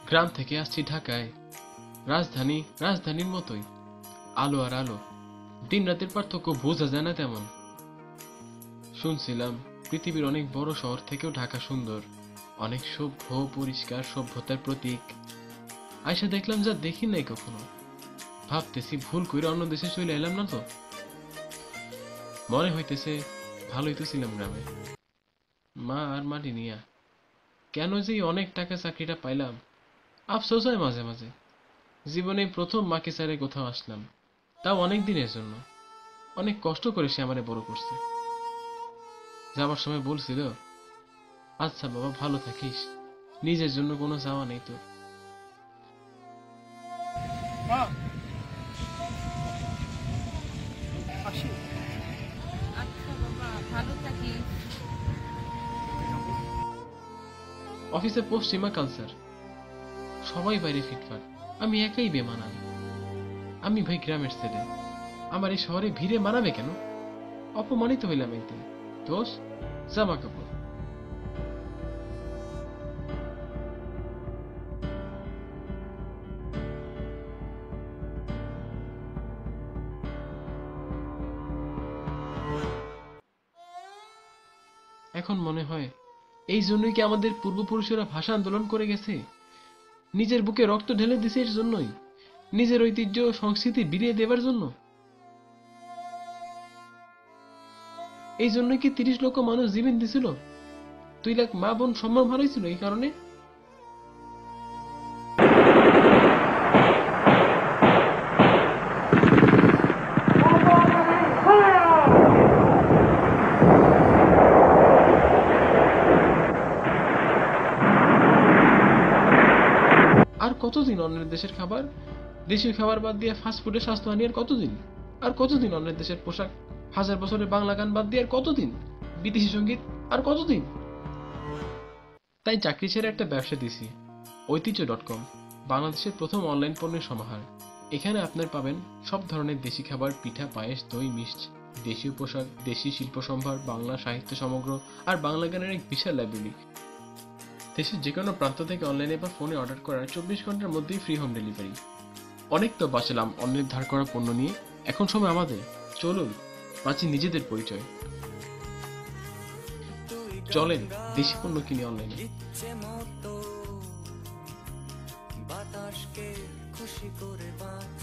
গ্রাম থেকে আসছি ঢাকায়, রাজধানী রাজধানীর মতোই, আলো আর আলো, দিন রাতের পার্থক্য বোঝা যায় না তেমন। শুনছিলাম পৃথিবীর অনেক বড় শহর থেকেও ঢাকা সুন্দর, অনেক সভ্য, পরিষ্কার, সভ্যতার প্রতীক। আয়সা দেখলাম যা দেখি নাই কখনো। ভাবতেছি ভুল করে অন্য দেশে চলে এলাম না তো। মনে হইতেছে ভালোই তো ছিলাম গ্রামে, মা আর মাটি নিয়া। কেন যে এই অনেক টাকা চাকরিটা পাইলাম, আফসোস হয় মাঝে মাঝে। জীবনে এই প্রথম মাকে ছেড়ে কোথাও আসলাম, তাও অনেক দিনের জন্য। অনেক কষ্ট করে সে আমারে বড় করছে। যাবার সময় বলছিল, আচ্ছা বাবা ভালো থাকিস, নিজের জন্য কোনো চাওয়া নেই তোর। মা, আসি। আচ্ছা বাবা, ভালো থাকিস। অফিসে পশ্চিমা কালচার, সবাই বাইরে ফিটফাট, আমি একাই বেমানান। আমি ভাই গ্রামের ছেলে, আমার এই শহরে ভিড়ে মানাবে কেন? অপমানিত হইলাম একদিন। দোষ জামা কাপড়। এখন মনে হয় এই জন্যই কি আমাদের পূর্বপুরুষেরা ভাষা আন্দোলন করে গেছে, নিজের বুকে রক্ত ঢেলে দিছে এর জন্যই, নিজের ঐতিহ্য ও সংস্কৃতি বিলিয়ে দেবার জন্য। এই জন্যই কি 30 লক্ষ মানুষ জীবন দিছিল, 2 লাখ মা বোন সম্মান হারাইছিল এই কারণে। আর কতদিন অন্যের দেশের খাবার, দেশীয় খাবার বাদ দিয়ে ফাস্টফুডে স্বাস্থ্যহানি? আর কতদিন? আর কতদিন অন্যের দেশের পোশাক, হাজার বছরের বাংলা গান বাদ দিয়ে আর কতদিন? বিদেশি সঙ্গীত আর কতদিন? তাই চাকরি ছেড়ে একটা ব্যবসা দিছি, ঐতিহ্য.com, বাংলাদেশের প্রথম অনলাইন পণ্যের সমাহার। এখানে আপনার পাবেন সব ধরনের দেশি খাবার, পিঠা, পায়েস, দই, মিষ্টি, দেশীয় পোশাক, দেশি শিল্প সম্ভার, বাংলা সাহিত্য সমগ্র আর বাংলা গানের এক বিশাল লাইব্রেরি। দেশের যে কোনো প্রান্ত থেকে অনলাইনে বা ফোনে অর্ডার করার 24 ঘন্টার মধ্যেই ফ্রি হোম ডেলিভারি। অনেক তো বাঁচলাম অন্যের ধার করা পণ্য নিয়ে, এখন সময় আমাদের। চলুন বাঁচি নিজেদের পরিচয়। চলেন দেশি পণ্য কিনে অনলাইনে। বাতাসকে খুশি করে বাঁচ।